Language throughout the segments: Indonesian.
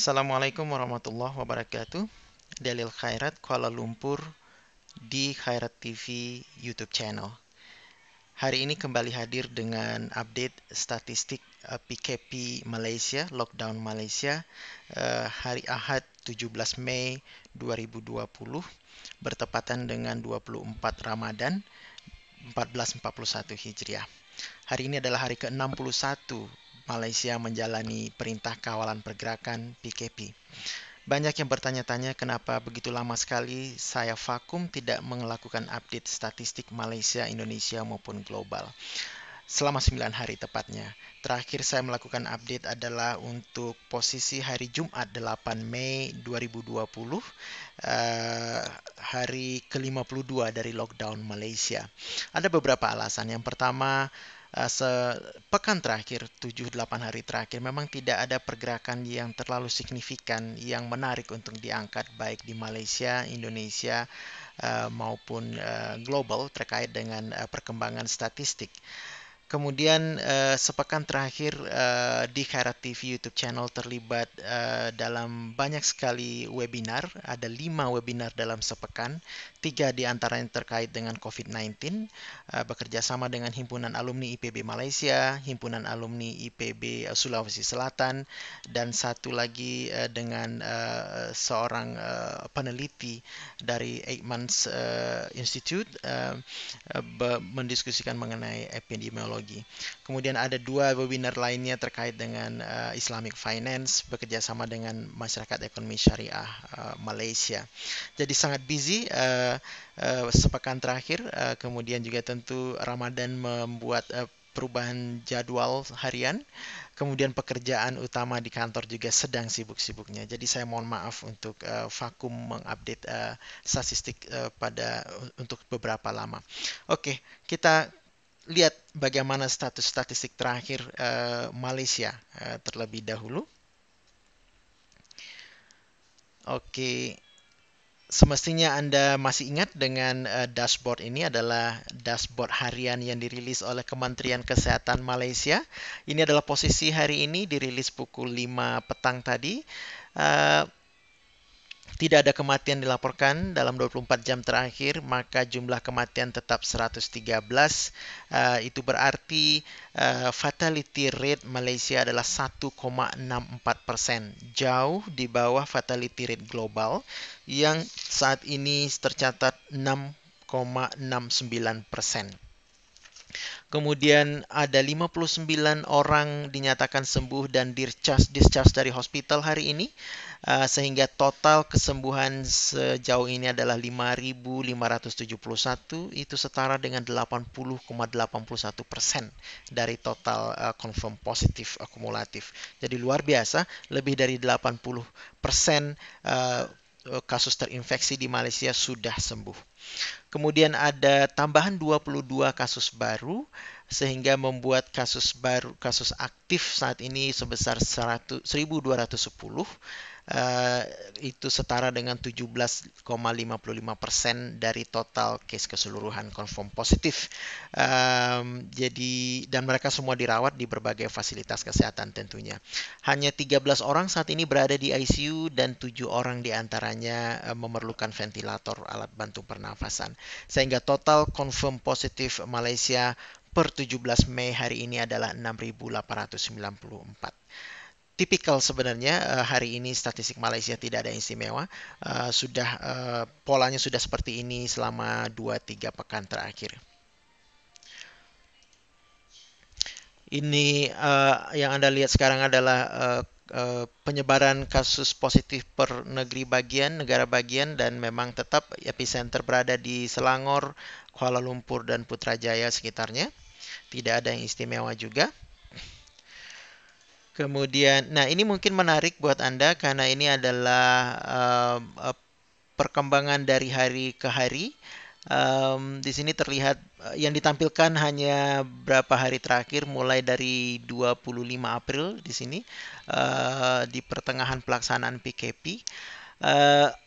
Assalamualaikum warahmatullahi wabarakatuh. Dalil Khairat Kuala Lumpur di Khairat TV YouTube channel. Hari ini kembali hadir dengan update statistik PKP Malaysia, lockdown Malaysia, hari Ahad 17 Mei 2020 bertepatan dengan 24 Ramadan 1441 Hijriah. Hari ini adalah hari ke-61 Malaysia menjalani Perintah Kawalan Pergerakan PKP. Banyak yang bertanya-tanya kenapa begitu lama sekali saya vakum tidak melakukan update statistik Malaysia, Indonesia maupun global. Selama 9 hari tepatnya. Terakhir saya melakukan update adalah untuk posisi hari Jumat 8 Mei 2020, hari ke-52 dari lockdown Malaysia. Ada beberapa alasan. Yang pertama, sepekan terakhir, 7-8 hari terakhir, memang tidak ada pergerakan yang terlalu signifikan yang menarik untuk diangkat baik di Malaysia, Indonesia, maupun global terkait dengan perkembangan statistik. Kemudian sepekan terakhir di Khairat TV YouTube channel terlibat dalam banyak sekali webinar. Ada 5 webinar dalam sepekan. 3 diantaranya terkait dengan COVID-19, bekerja sama dengan Himpunan Alumni IPB Malaysia, Himpunan Alumni IPB Sulawesi Selatan, dan satu lagi dengan seorang peneliti dari Eijkman's Institute mendiskusikan mengenai epidemiologi. Kemudian ada 2 webinar lainnya terkait dengan Islamic Finance bekerja sama dengan Masyarakat Ekonomi Syariah Malaysia. Jadi sangat busy sepekan terakhir. Kemudian juga tentu Ramadan membuat perubahan jadwal harian. Kemudian pekerjaan utama di kantor juga sedang sibuk-sibuknya. Jadi saya mohon maaf untuk vakum mengupdate statistik untuk beberapa lama. Oke, kita lihat bagaimana status statistik terakhir Malaysia terlebih dahulu. Oke, semestinya Anda masih ingat dengan dashboard ini adalah dashboard harian yang dirilis oleh Kementerian Kesehatan Malaysia. Ini adalah posisi hari ini dirilis pukul 5 petang tadi. Tidak ada kematian dilaporkan dalam 24 jam terakhir, maka jumlah kematian tetap 113. Itu berarti fatality rate Malaysia adalah 1,64%, jauh di bawah fatality rate global yang saat ini tercatat 6,69%. Kemudian ada 59 orang dinyatakan sembuh dan discharge dari hospital hari ini, sehingga total kesembuhan sejauh ini adalah 5.571, itu setara dengan 80,81% dari total confirm positif akumulatif. Jadi luar biasa, lebih dari 80% kasus terinfeksi di Malaysia sudah sembuh. Kemudian ada tambahan 22 kasus baru sehingga membuat kasus aktif saat ini sebesar 1.210. Itu setara dengan 17,55% dari total case keseluruhan confirm positif. Dan mereka semua dirawat di berbagai fasilitas kesehatan tentunya. Hanya 13 orang saat ini berada di ICU dan 7 orang diantaranya memerlukan ventilator alat bantu pernafasan. Sehingga total confirm positif Malaysia per 17 Mei hari ini adalah 6.894. Tipikal sebenarnya hari ini statistik Malaysia tidak ada yang istimewa. Polanya sudah seperti ini selama 2-3 pekan terakhir. Ini yang Anda lihat sekarang adalah penyebaran kasus positif per negara bagian, dan memang tetap epicenter berada di Selangor, Kuala Lumpur, dan Putrajaya sekitarnya. Tidak ada yang istimewa juga. Kemudian, nah ini mungkin menarik buat Anda karena ini adalah perkembangan dari hari ke hari. Di sini terlihat yang ditampilkan hanya berapa hari terakhir, mulai dari 25 April di sini, di pertengahan pelaksanaan PKP.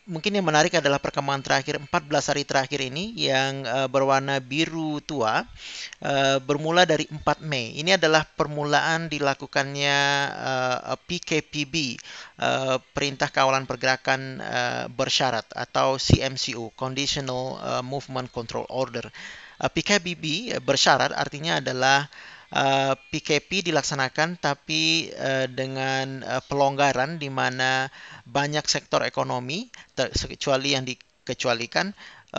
Mungkin yang menarik adalah perkembangan terakhir 14 hari terakhir ini yang berwarna biru tua, bermula dari 4 Mei. Ini adalah permulaan dilakukannya PKPB, Perintah Kawalan Pergerakan Bersyarat atau CMCO, Conditional Movement Control Order. PKPB bersyarat artinya adalah PKP dilaksanakan tapi dengan pelonggaran di mana banyak sektor ekonomi, kecuali yang dikecualikan,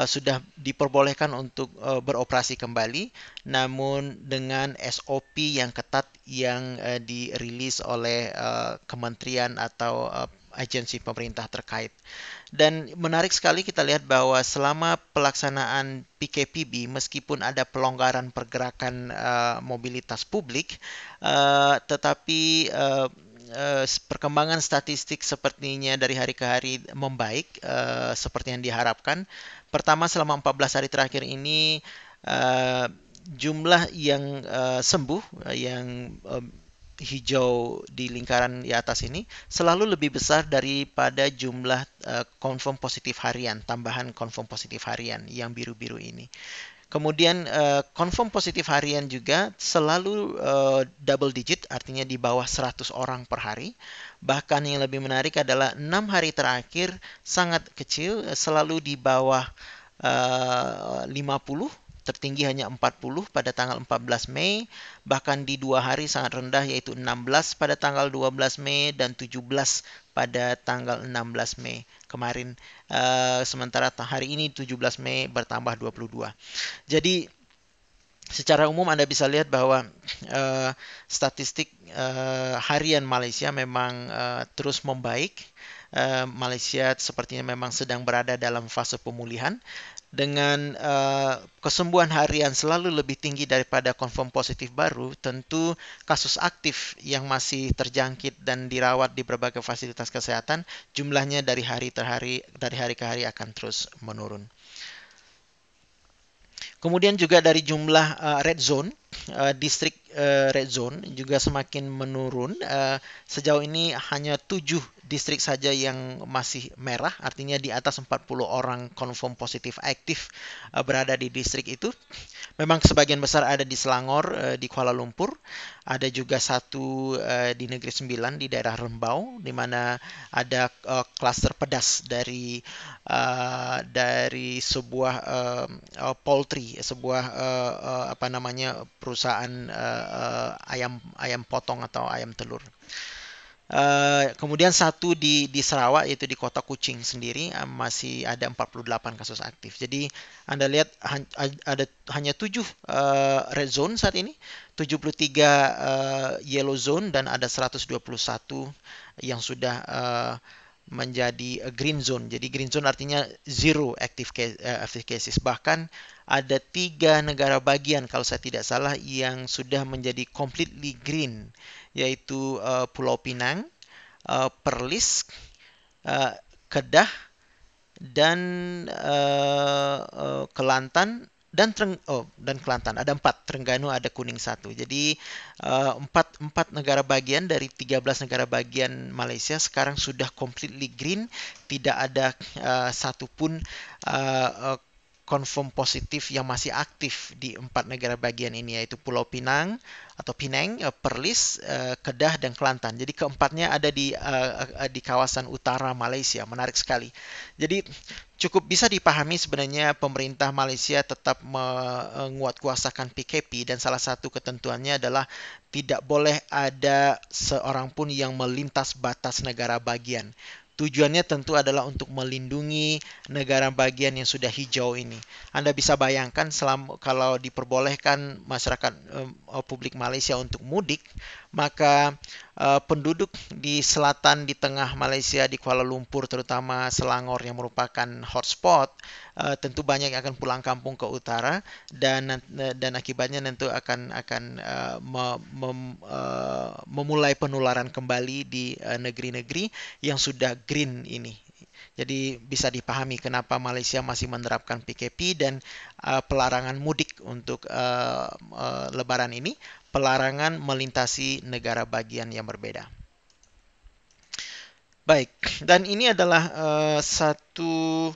sudah diperbolehkan untuk beroperasi kembali, namun dengan SOP yang ketat yang dirilis oleh kementerian atau agensi pemerintah terkait. Dan menarik sekali kita lihat bahwa selama pelaksanaan PKPB, meskipun ada pelonggaran pergerakan mobilitas publik, tetapi perkembangan statistik sepertinya dari hari ke hari membaik seperti yang diharapkan. Pertama, selama 14 hari terakhir ini jumlah yang sembuh, yang hijau di lingkaran di atas ini selalu lebih besar daripada jumlah confirm positif harian, tambahan confirm positif harian yang biru-biru ini. Kemudian confirm positif harian juga selalu double digit, artinya di bawah 100 orang per hari. Bahkan yang lebih menarik adalah 6 hari terakhir sangat kecil, selalu di bawah 50, tertinggi hanya 40 pada tanggal 14 Mei, bahkan di 2 hari sangat rendah yaitu 16 pada tanggal 12 Mei dan 17 pada tanggal 16 Mei kemarin. Sementara hari ini 17 Mei bertambah 22. Jadi secara umum Anda bisa lihat bahwa statistik harian Malaysia memang terus membaik. Malaysia sepertinya memang sedang berada dalam fase pemulihan dengan kesembuhan harian selalu lebih tinggi daripada confirm positif baru. Tentu kasus aktif yang masih terjangkit dan dirawat di berbagai fasilitas kesehatan jumlahnya dari hari ke hari akan terus menurun. Kemudian juga dari jumlah red zone, distrik red zone juga semakin menurun. Sejauh ini hanya 7 distrik saja yang masih merah, artinya di atas 40 orang confirm positif aktif berada di distrik itu. Memang sebagian besar ada di Selangor, di Kuala Lumpur. Ada juga satu di Negeri Sembilan di daerah Rembau, di mana ada klaster pedas dari sebuah poultry, sebuah apa namanya perusahaan ayam potong atau ayam telur. Kemudian satu di Sarawak, yaitu di Kota Kuching sendiri, masih ada 48 kasus aktif. Jadi Anda lihat ada hanya 7 red zone saat ini, 73 yellow zone, dan ada 121 yang sudah menjadi green zone. Jadi green zone artinya zero active cases. Bahkan ada 3 negara bagian kalau saya tidak salah yang sudah menjadi completely green, yaitu Pulau Pinang, Perlis, Kedah, dan Kelantan dan Kelantan. Ada 4, Terengganu ada kuning 1. Jadi empat negara bagian dari 13 negara bagian Malaysia sekarang sudah completely green, tidak ada satupun confirm positif yang masih aktif di 4 negara bagian ini, yaitu Pulau Pinang atau Penang, Perlis, Kedah, dan Kelantan. Jadi keempatnya ada di kawasan utara Malaysia. Menarik sekali. Jadi cukup bisa dipahami sebenarnya pemerintah Malaysia tetap menguatkuasakan PKP, dan salah satu ketentuannya adalah tidak boleh ada seorang pun yang melintas batas negara bagian. Tujuannya tentu adalah untuk melindungi negara bagian yang sudah hijau ini. Anda bisa bayangkan kalau diperbolehkan masyarakat publik Malaysia untuk mudik, maka penduduk di selatan, di tengah Malaysia, di Kuala Lumpur, terutama Selangor yang merupakan hotspot, tentu banyak yang akan pulang kampung ke utara, dan akibatnya tentu akan memulai penularan kembali di negeri-negeri yang sudah green ini. Jadi bisa dipahami kenapa Malaysia masih menerapkan PKP dan pelarangan mudik untuk Lebaran ini, pelarangan melintasi negara bagian yang berbeda. Baik, dan ini adalah satu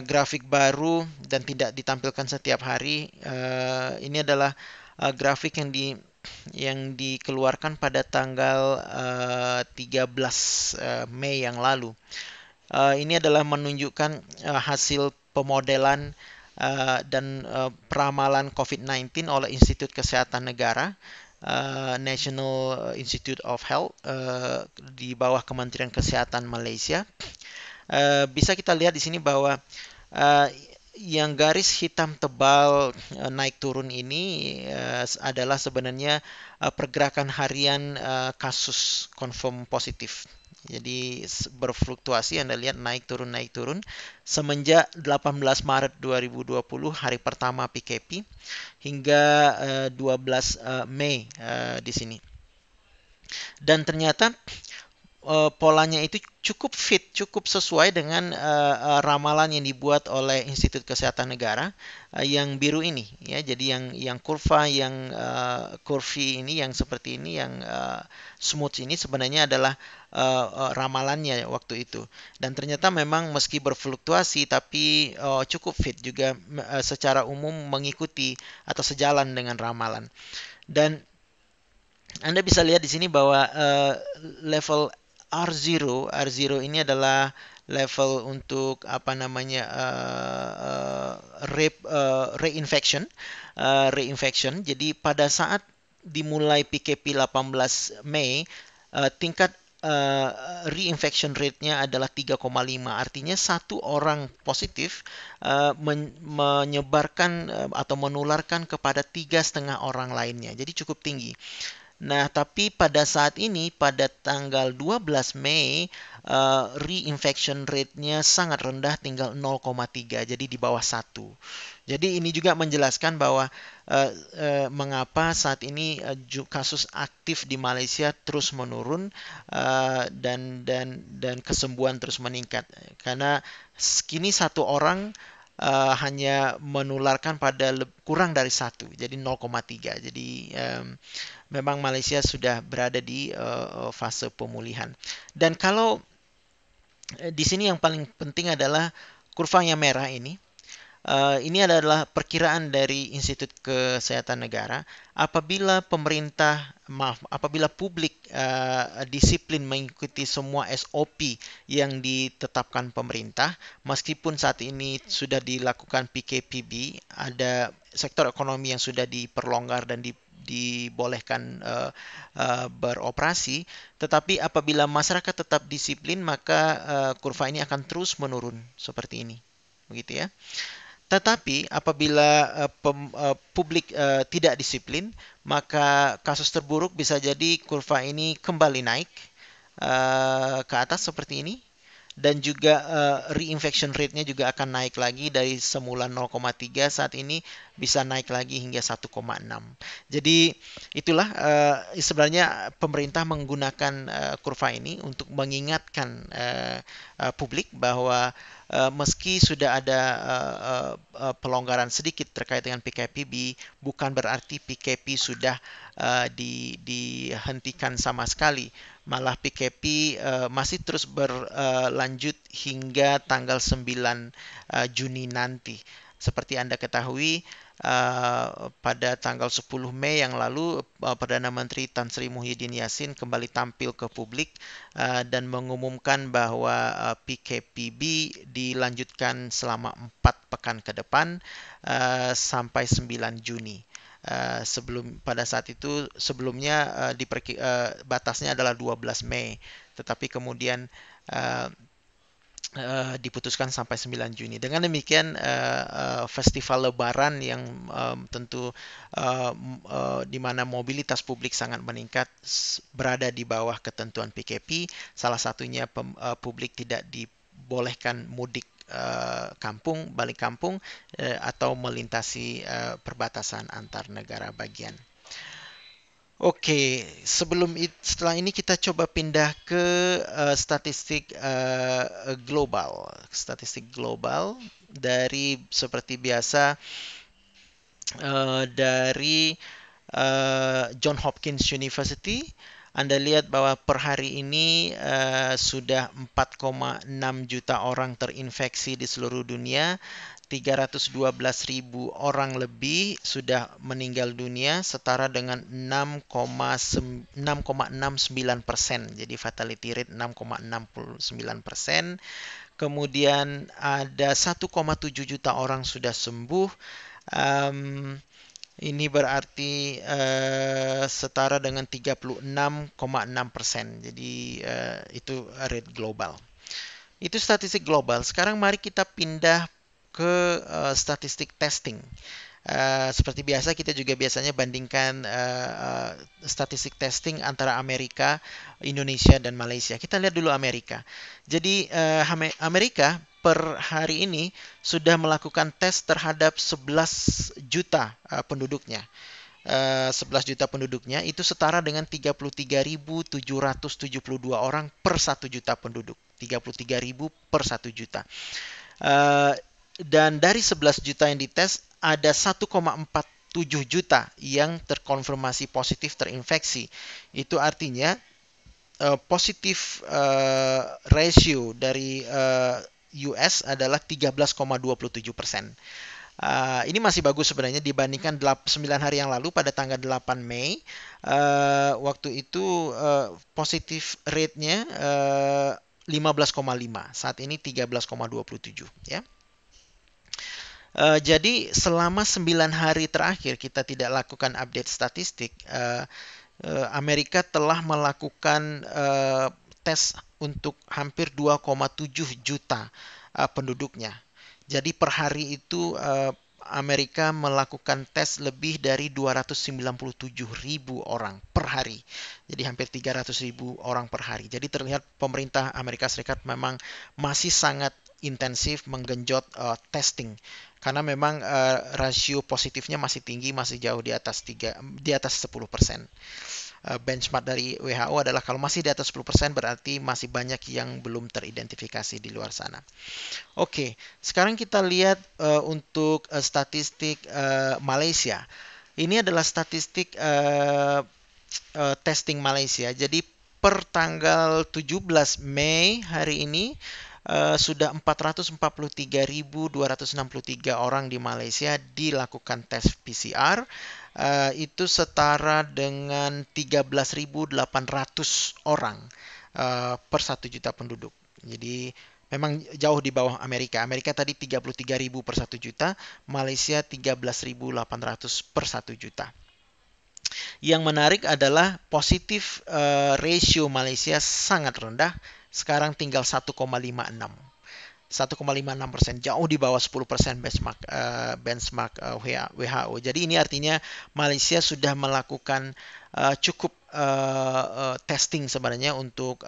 grafik baru dan tidak ditampilkan setiap hari. Ini adalah grafik yang dikeluarkan pada tanggal 13 Mei yang lalu. Ini adalah menunjukkan hasil pemodelan dan peramalan COVID-19 oleh Institut Kesehatan Negara, National Institute of Health, di bawah Kementerian Kesehatan Malaysia. Bisa kita lihat di sini bahwa uh, yang garis hitam tebal naik turun ini adalah sebenarnya pergerakan harian kasus confirm positif. Jadi berfluktuasi, Anda lihat naik turun semenjak 18 Maret 2020 hari pertama PKP hingga 12 Mei di sini. Dan ternyata polanya itu cukup fit, cukup sesuai dengan ramalan yang dibuat oleh Institut Kesehatan Negara yang biru ini, ya. Jadi yang kurva yang curvy ini, yang seperti ini, yang smooth ini sebenarnya adalah ramalannya waktu itu. Dan ternyata memang meski berfluktuasi tapi cukup fit juga, secara umum mengikuti atau sejalan dengan ramalan. Dan Anda bisa lihat di sini bahwa level R0 ini adalah level untuk apa namanya reinfection, reinfection. Jadi pada saat dimulai PKP 18 Mei, tingkat reinfection rate-nya adalah 3,5. Artinya satu orang positif menyebarkan atau menularkan kepada 3,5 orang lainnya. Jadi cukup tinggi. Nah, tapi pada saat ini, pada tanggal 12 Mei, reinfection rate-nya sangat rendah, tinggal 0,3, jadi di bawah 1. Jadi ini juga menjelaskan bahwa mengapa saat ini kasus aktif di Malaysia terus menurun, dan kesembuhan terus meningkat. Karena kini satu orang hanya menularkan pada kurang dari 1, jadi 0,3. Jadi memang Malaysia sudah berada di fase pemulihan. Dan kalau di sini yang paling penting adalah kurva yang merah ini. Ini adalah perkiraan dari Institut Kesehatan Negara. Apabila publik disiplin mengikuti semua SOP yang ditetapkan pemerintah, meskipun saat ini sudah dilakukan PKPB, ada sektor ekonomi yang sudah diperlonggar dan dibolehkan beroperasi, tetapi apabila masyarakat tetap disiplin, maka kurva ini akan terus menurun seperti ini, begitu ya. Tetapi apabila publik tidak disiplin, maka kasus terburuk bisa jadi kurva ini kembali naik ke atas seperti ini, dan juga reinfection rate-nya juga akan naik lagi dari semula 0,3, saat ini bisa naik lagi hingga 1,6. Jadi itulah sebenarnya pemerintah menggunakan kurva ini untuk mengingatkan publik bahwa meski sudah ada pelonggaran sedikit terkait dengan PKPB, bukan berarti PKP sudah dihentikan sama sekali. Malah PKP masih terus berlanjut hingga tanggal 9 Juni nanti. Seperti Anda ketahui, pada tanggal 10 Mei yang lalu, Perdana Menteri Tan Sri Muhyiddin Yassin kembali tampil ke publik dan mengumumkan bahwa PKPB dilanjutkan selama 4 pekan ke depan sampai 9 Juni. Pada saat itu sebelumnya batasnya adalah 12 Mei, tetapi kemudian diputuskan sampai 9 Juni. Dengan demikian festival Lebaran yang tentu di mana mobilitas publik sangat meningkat berada di bawah ketentuan PKP. Salah satunya publik tidak dibolehkan mudik kampung, balik kampung, atau melintasi perbatasan antar negara bagian. Oke, setelah ini kita coba pindah ke statistik global. Statistik global dari seperti biasa dari John Hopkins University. Anda lihat bahwa per hari ini sudah 4,6 juta orang terinfeksi di seluruh dunia. 312.000 orang lebih sudah meninggal dunia, setara dengan 6,69%. Jadi fatality rate 6,69%. Kemudian ada 1,7 juta orang sudah sembuh. Ini berarti setara dengan 36,6%. Jadi itu rate global. Itu statistik global. Sekarang mari kita pindah ke statistik testing. Seperti biasa kita juga biasanya bandingkan statistik testing antara Amerika, Indonesia, dan Malaysia. Kita lihat dulu Amerika. Jadi Amerika per hari ini sudah melakukan tes terhadap 11 juta penduduknya. 11 juta penduduknya itu setara dengan 33.772 orang per 1 juta penduduk. 33.000 per 1 juta. Dan dari 11 juta yang dites, ada 1,47 juta yang terkonfirmasi positif terinfeksi. Itu artinya positif ratio dari US adalah 13,27%. Ini masih bagus sebenarnya dibandingkan 9 hari yang lalu pada tanggal 8 Mei. Waktu itu positif rate-nya 15,5. Saat ini 13,27 ya. Jadi selama 9 hari terakhir kita tidak lakukan update statistik. Amerika telah melakukan tes untuk hampir 2,7 juta penduduknya. Jadi per hari itu Amerika melakukan tes lebih dari 297.000 orang per hari. Jadi hampir 300.000 orang per hari. Jadi terlihat pemerintah Amerika Serikat memang masih sangat intensif menggenjot testing karena memang rasio positifnya masih tinggi, masih jauh di atas 10%. Benchmark dari WHO adalah kalau masih di atas 10% berarti masih banyak yang belum teridentifikasi di luar sana. Oke, sekarang kita lihat untuk statistik Malaysia. Ini adalah statistik testing Malaysia. Jadi per tanggal 17 Mei hari ini sudah 443.263 orang di Malaysia dilakukan tes PCR. Itu setara dengan 13.800 orang per 1 juta penduduk. Jadi memang jauh di bawah Amerika. Amerika tadi 33.000 per 1 juta, Malaysia 13.800 per 1 juta. Yang menarik adalah positif ratio Malaysia sangat rendah, sekarang tinggal 1,56%. 1,56%, jauh di bawah 10% benchmark WHO. Jadi ini artinya Malaysia sudah melakukan cukup testing sebenarnya untuk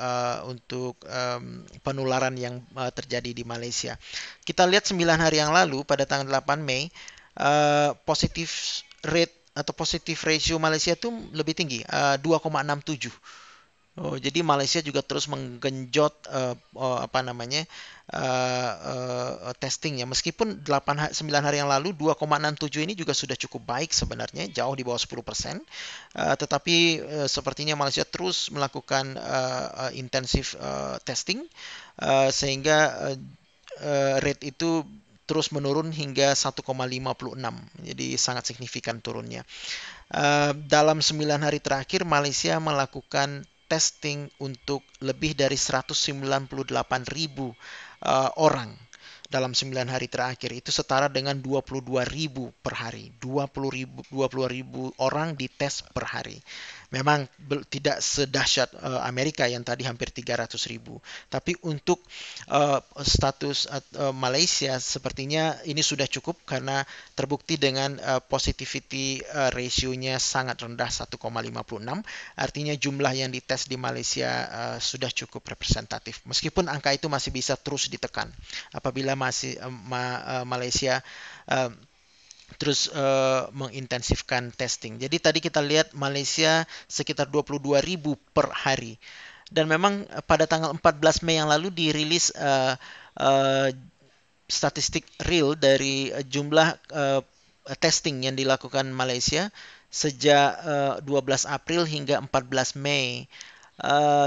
penularan yang terjadi di Malaysia. Kita lihat 9 hari yang lalu pada tanggal 8 Mei positif rate atau positif ratio Malaysia itu lebih tinggi, 2,67. Jadi Malaysia juga terus menggenjot testingnya. Meskipun 9 hari yang lalu 2,67 ini juga sudah cukup baik sebenarnya, jauh di bawah 10%. Tetapi sepertinya Malaysia terus melakukan intensif testing sehingga rate itu terus menurun hingga 1,56. Jadi sangat signifikan turunnya. Dalam 9 hari terakhir Malaysia melakukan testing untuk lebih dari 198.000 orang dalam 9 hari terakhir. Itu setara dengan 22.000 per hari. 20.000 orang dites per hari. Memang tidak sedahsyat Amerika yang tadi hampir 300.000. Tapi untuk status Malaysia sepertinya ini sudah cukup karena terbukti dengan positivity ratio-nya sangat rendah 1,56. Artinya jumlah yang dites di Malaysia sudah cukup representatif. Meskipun angka itu masih bisa terus ditekan apabila masih Malaysia terus mengintensifkan testing. Jadi tadi kita lihat Malaysia sekitar 22.000 per hari. Dan memang pada tanggal 14 Mei yang lalu dirilis statistik real dari jumlah testing yang dilakukan Malaysia. sejak 12 April hingga 14 Mei.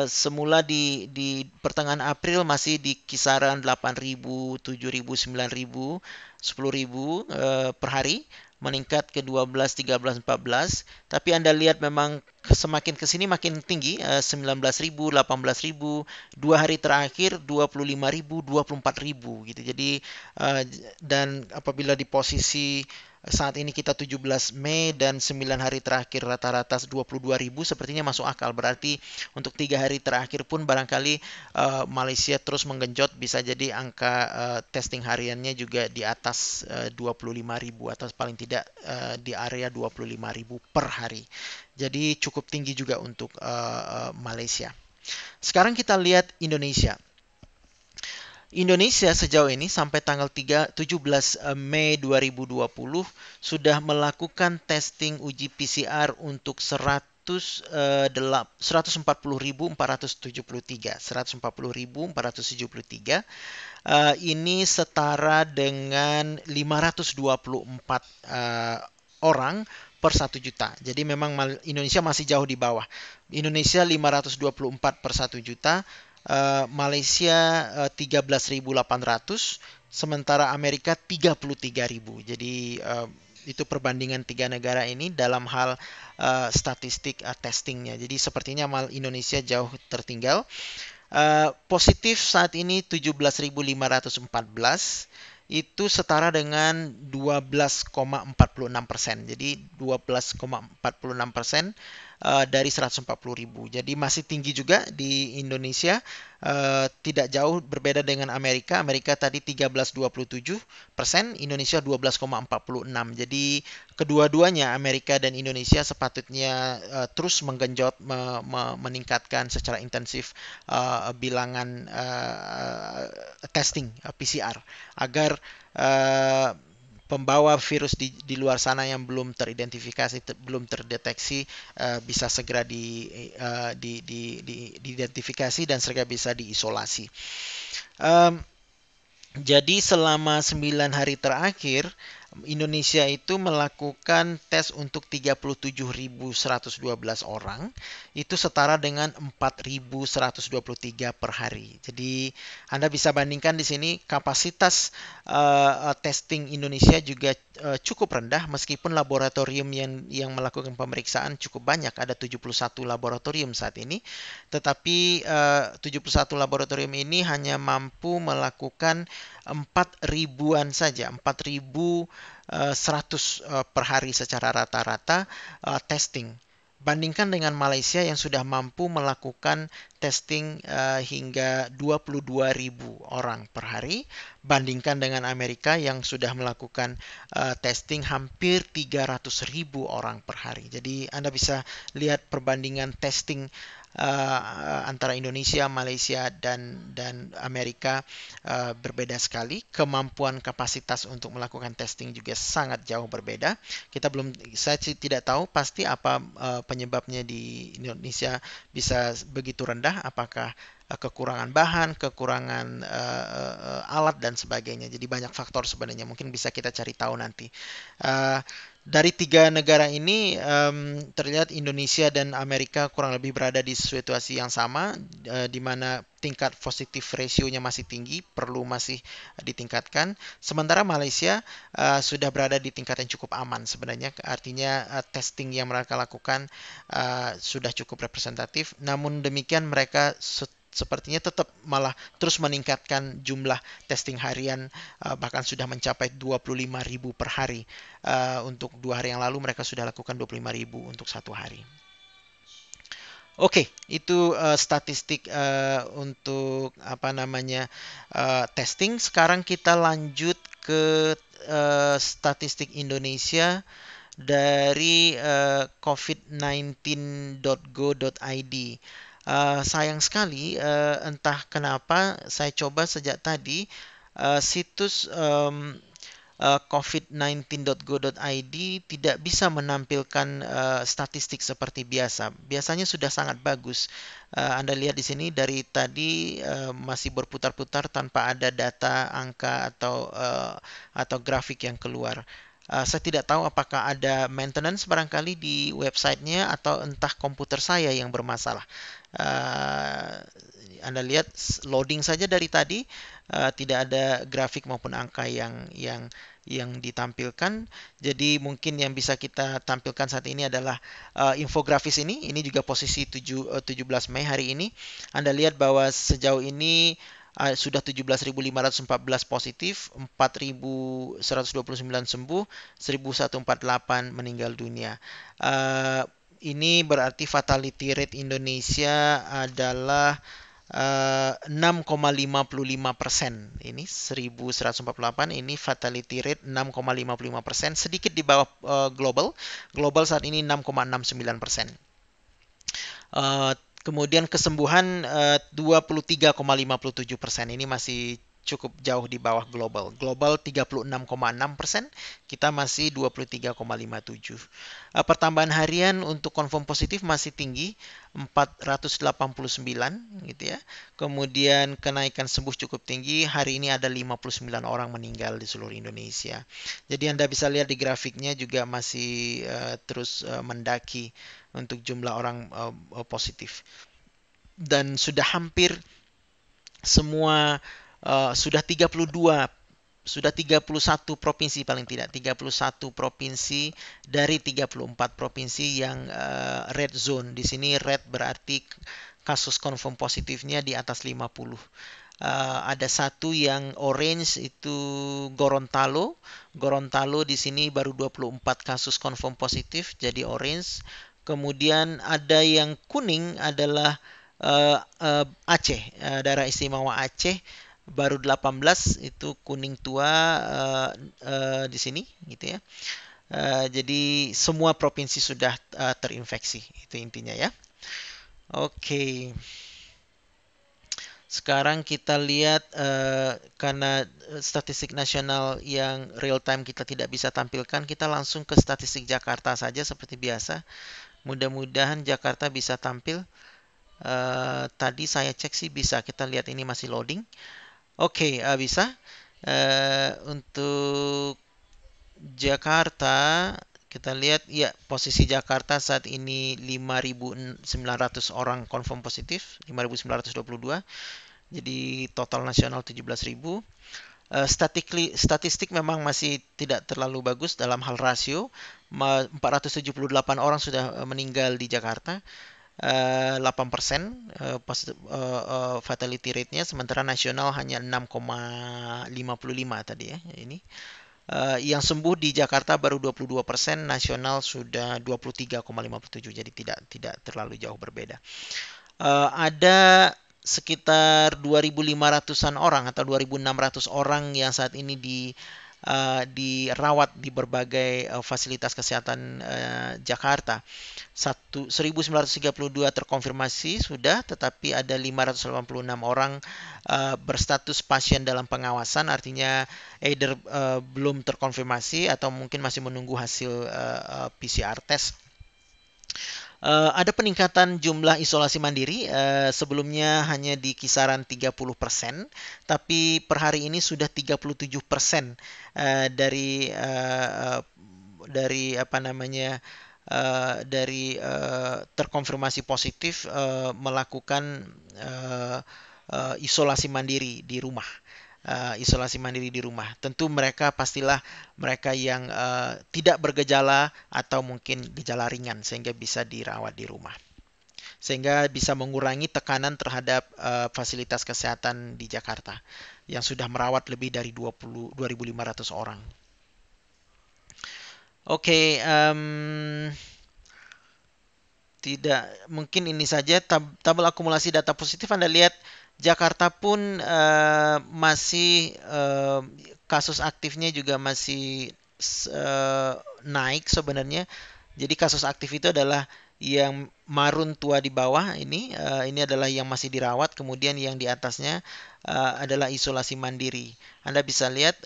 Semula di pertengahan April masih di kisaran 8.000, 7.000, 9.000, 10.000 per hari, meningkat ke 12, 13, 14. Tapi Anda lihat memang semakin ke sini makin tinggi, 19.000, 18.000, 2 hari terakhir 25.000, 24.000 gitu. Jadi dan apabila di posisi saat ini kita 17 Mei dan 9 hari terakhir rata-rata 22.000 sepertinya masuk akal. Berarti untuk 3 hari terakhir pun barangkali Malaysia terus menggenjot, bisa jadi angka testing hariannya juga di atas 25.000 atau paling tidak di area 25.000 per hari. Jadi cukup tinggi juga untuk Malaysia. Sekarang kita lihat Indonesia. Indonesia sejauh ini sampai tanggal 17 Mei 2020 sudah melakukan testing uji PCR untuk 140.473. Ini setara dengan 524 orang per 1 juta. Jadi memang Indonesia masih jauh di bawah. Indonesia 524 per 1 juta, Malaysia 13.800, sementara Amerika 33.000. Jadi itu perbandingan tiga negara ini dalam hal statistik testingnya. Jadi sepertinya Indonesia jauh tertinggal. Positif saat ini 17.514, itu setara dengan 12,46%. Jadi 12,46% dari 140.000. Jadi masih tinggi juga di Indonesia. Tidak jauh berbeda dengan Amerika. Amerika tadi 13,27%, Indonesia 12,46%. Jadi kedua-duanya, Amerika dan Indonesia, sepatutnya terus menggenjot, meningkatkan secara intensif bilangan testing PCR agar pembawa virus di luar sana yang belum teridentifikasi, belum terdeteksi, bisa segera diidentifikasi dan segera bisa diisolasi. Jadi selama 9 hari terakhir, Indonesia itu melakukan tes untuk 37.112 orang, itu setara dengan 4.123 per hari. Jadi Anda bisa bandingkan di sini kapasitas testing Indonesia juga cukup rendah, meskipun laboratorium yang melakukan pemeriksaan cukup banyak, ada 71 laboratorium saat ini, tetapi 71 laboratorium ini hanya mampu melakukan 4.000-an saja, 4.100 per hari secara rata-rata testing. Bandingkan dengan Malaysia yang sudah mampu melakukan testing hingga 22.000 orang per hari. Bandingkan dengan Amerika yang sudah melakukan testing hampir 300.000 orang per hari. Jadi Anda bisa lihat perbandingan testing antara Indonesia, Malaysia, dan Amerika berbeda sekali. Kemampuan kapasitas untuk melakukan testing juga sangat jauh berbeda. Saya tidak tahu pasti apa penyebabnya di Indonesia bisa begitu rendah. Apakah kekurangan bahan, kekurangan alat dan sebagainya. Jadi banyak faktor sebenarnya. Mungkin bisa kita cari tahu nanti. Dari tiga negara ini terlihat Indonesia dan Amerika kurang lebih berada di situasi yang sama, di mana tingkat positif ratio-nya masih tinggi, perlu masih ditingkatkan. Sementara Malaysia sudah berada di tingkat yang cukup aman sebenarnya, artinya testing yang mereka lakukan sudah cukup representatif. Namun demikian mereka sepertinya tetap malah terus meningkatkan jumlah testing harian, bahkan sudah mencapai 25.000 per hari. Untuk 2 hari yang lalu mereka sudah lakukan 25.000 untuk 1 hari. Oke, itu statistik untuk testing. Sekarang kita lanjut ke statistik Indonesia dari covid19.go.id. Sayang sekali, entah kenapa saya coba sejak tadi situs covid19.go.id tidak bisa menampilkan statistik seperti biasa. Biasanya sudah sangat bagus. Anda lihat di sini dari tadi masih berputar-putar tanpa ada data, angka atau grafik yang keluar. Saya tidak tahu apakah ada maintenance barangkali di websitenya atau entah komputer saya yang bermasalah. Uh, Anda lihat loading saja dari tadi, tidak ada grafik maupun angka yang ditampilkan. Jadi mungkin yang bisa kita tampilkan saat ini adalah infografis ini. Ini juga posisi 17 Mei hari ini. Anda lihat bahwa sejauh ini sudah 17.514 positif, 4.129 sembuh, 1.148 meninggal dunia. Ini berarti fatality rate Indonesia adalah 6,55%. Ini 1.148, ini fatality rate 6,55%, sedikit di bawah global. Global saat ini 6,69%. Kemudian kesembuhan 23,57%. Ini masih cukup jauh di bawah global. Global 36,6%, kita masih 23,57%. Pertambahan harian untuk confirm positif masih tinggi, 489 gitu ya. Kemudian kenaikan sembuh cukup tinggi. Hari ini ada 59 orang meninggal di seluruh Indonesia. Jadi Anda bisa lihat di grafiknya juga masih terus mendaki untuk jumlah orang positif. Dan sudah hampir semua sudah 31 provinsi paling tidak, 31 provinsi dari 34 provinsi yang red zone. Di sini red berarti kasus confirm positifnya di atas 50. Ada satu yang orange, itu Gorontalo. Gorontalo di sini baru 24 kasus confirm positif, jadi orange. Kemudian ada yang kuning adalah Aceh, daerah istimewa Aceh, baru 18, itu kuning tua di sini gitu ya. Jadi semua provinsi sudah terinfeksi, itu intinya ya. Oke. Sekarang kita lihat karena statistik nasional yang real time kita tidak bisa tampilkan, kita langsung ke statistik Jakarta saja seperti biasa. Mudah-mudahan Jakarta bisa tampil. Tadi saya cek sih bisa. Kita lihat ini masih loading. Oke, bisa. Untuk Jakarta, kita lihat ya posisi Jakarta saat ini 5.900 orang confirm positif, 5.922. Jadi total nasional 17.000. Statistik memang masih tidak terlalu bagus dalam hal rasio. 478 orang sudah meninggal di Jakarta. 8% fatality rate-nya, sementara nasional hanya 6,55 tadi ya. Ini yang sembuh di Jakarta baru 22%, nasional sudah 23,57, jadi tidak terlalu jauh berbeda. Ada sekitar 2.500-an orang atau 2.600 orang yang saat ini dirawat di berbagai fasilitas kesehatan Jakarta. 1.932 terkonfirmasi sudah, tetapi ada 586 orang berstatus pasien dalam pengawasan, artinya either belum terkonfirmasi atau mungkin masih menunggu hasil PCR test. Ada peningkatan jumlah isolasi mandiri, sebelumnya hanya di kisaran 30%, tapi per hari ini sudah 37% dari apa namanya dari terkonfirmasi positif melakukan isolasi mandiri di rumah. Tentu mereka pastilah mereka yang tidak bergejala atau mungkin gejala ringan sehingga bisa dirawat di rumah. Sehingga bisa mengurangi tekanan terhadap fasilitas kesehatan di Jakarta yang sudah merawat lebih dari 2.500 orang. Oke, tidak, mungkin ini saja tabel akumulasi data positif. Anda lihat Jakarta pun masih kasus aktifnya juga masih naik sebenarnya. Jadi kasus aktif itu adalah yang marun tua di bawah ini adalah yang masih dirawat, kemudian yang di atasnya adalah isolasi mandiri. Anda bisa lihat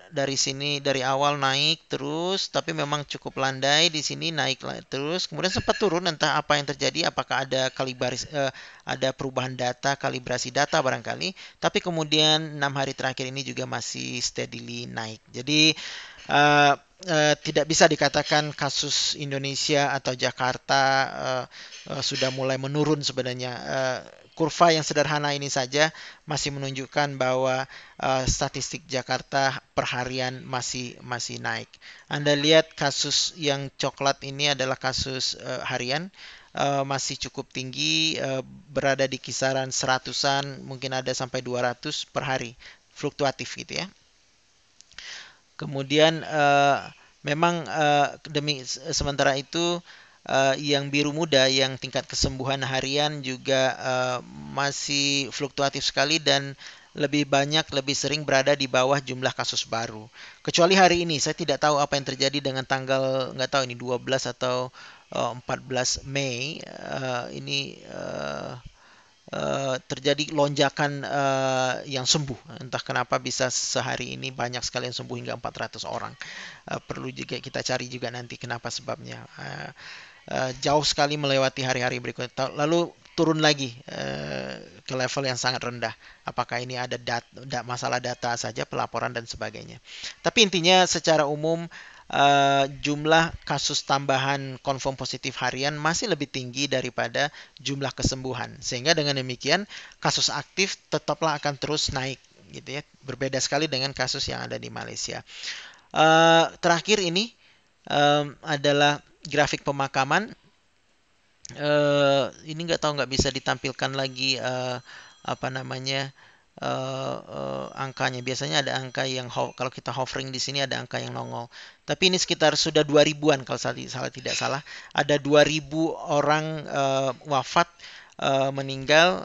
dari sini dari awal naik terus, tapi memang cukup landai di sini, naik terus, kemudian sempat turun, entah apa yang terjadi, apakah ada ada perubahan data, kalibrasi data barangkali, tapi kemudian 6 hari terakhir ini juga masih steadily naik. Jadi uh, tidak bisa dikatakan kasus Indonesia atau Jakarta sudah mulai menurun sebenarnya. Kurva yang sederhana ini saja masih menunjukkan bahwa statistik Jakarta perharian masih naik. Anda lihat kasus yang coklat ini adalah kasus harian, masih cukup tinggi, berada di kisaran seratusan, mungkin ada sampai 200 per hari, fluktuatif gitu ya. Kemudian memang sementara itu yang biru muda, yang tingkat kesembuhan harian juga masih fluktuatif sekali dan lebih sering berada di bawah jumlah kasus baru. Kecuali hari ini, saya tidak tahu apa yang terjadi dengan tanggal, nggak tahu ini 12 atau 14 Mei. Ini terjadi lonjakan yang sembuh. Entah kenapa bisa sehari ini banyak sekali yang sembuh hingga 400 orang. Perlu juga kita cari juga nanti kenapa sebabnya. Jauh sekali melewati hari-hari berikutnya. Lalu turun lagi ke level yang sangat rendah. Apakah ini ada masalah data saja, pelaporan dan sebagainya. Tapi intinya secara umum jumlah kasus tambahan confirm positif harian masih lebih tinggi daripada jumlah kesembuhan. Sehingga dengan demikian kasus aktif tetaplah akan terus naik gitu ya. Berbeda sekali dengan kasus yang ada di Malaysia. Terakhir ini adalah grafik pemakaman. Ini nggak bisa ditampilkan lagi apa namanya angkanya. Biasanya ada angka yang kalau kita hovering di sini ada angka yang nongol. Tapi ini sekitar sudah 2000-an kalau tidak salah. Ada 2000 orang wafat meninggal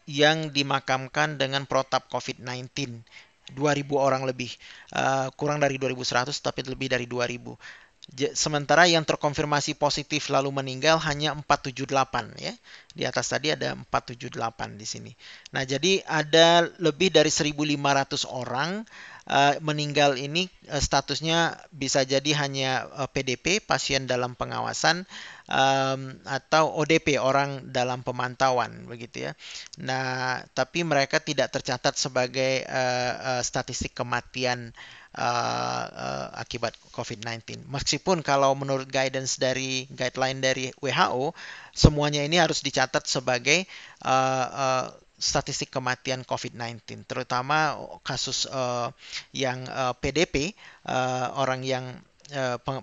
yang dimakamkan dengan protap COVID-19. 2000 orang lebih. Kurang dari 2100 tapi lebih dari 2000. Sementara yang terkonfirmasi positif lalu meninggal hanya 478 ya. Di atas tadi ada 478 di sini. Nah, jadi ada lebih dari 1.500 orang meninggal ini statusnya bisa jadi hanya PDP, pasien dalam pengawasan, atau ODP, orang dalam pemantauan begitu ya. Nah, tapi mereka tidak tercatat sebagai statistik kematian akibat COVID-19. Meskipun kalau menurut guideline dari WHO, semuanya ini harus dicatat sebagai statistik kematian COVID-19, terutama kasus yang PDP, orang yang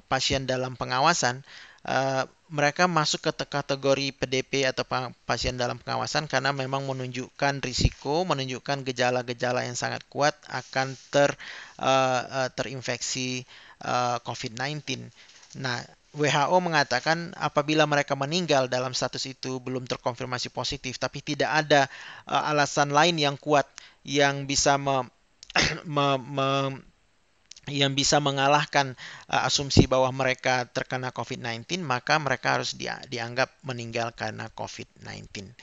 pasien dalam pengawasan. Mereka masuk ke kategori PDP atau pasien dalam pengawasan karena memang menunjukkan risiko, menunjukkan gejala-gejala yang sangat kuat akan terinfeksi COVID-19. Nah, WHO mengatakan apabila mereka meninggal dalam status itu belum terkonfirmasi positif, tapi tidak ada alasan lain yang kuat yang bisa yang bisa mengalahkan asumsi bahwa mereka terkena COVID-19, maka mereka harus dianggap meninggal karena COVID-19.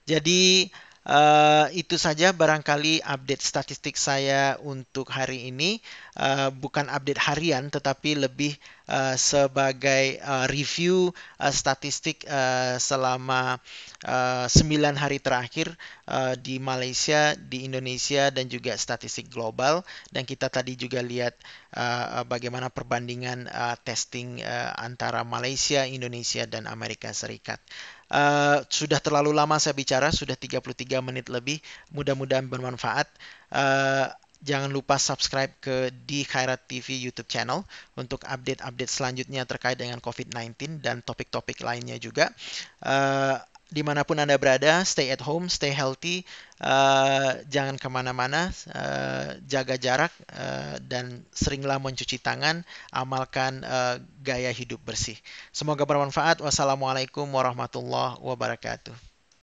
Jadi itu saja barangkali update statistik saya untuk hari ini. Bukan update harian, tetapi lebih sebagai review statistik selama 9 hari terakhir di Malaysia, di Indonesia, dan juga statistik global. Dan kita tadi juga lihat bagaimana perbandingan testing antara Malaysia, Indonesia, dan Amerika Serikat. Sudah terlalu lama saya bicara, sudah 33 menit lebih. Mudah-mudahan bermanfaat. Jangan lupa subscribe ke Di Khairat TV YouTube channel untuk update-update selanjutnya terkait dengan COVID-19 dan topik-topik lainnya juga. Dimanapun Anda berada, stay at home, stay healthy, jangan kemana-mana, jaga jarak, dan seringlah mencuci tangan, amalkan gaya hidup bersih. Semoga bermanfaat. Wassalamualaikum warahmatullahi wabarakatuh.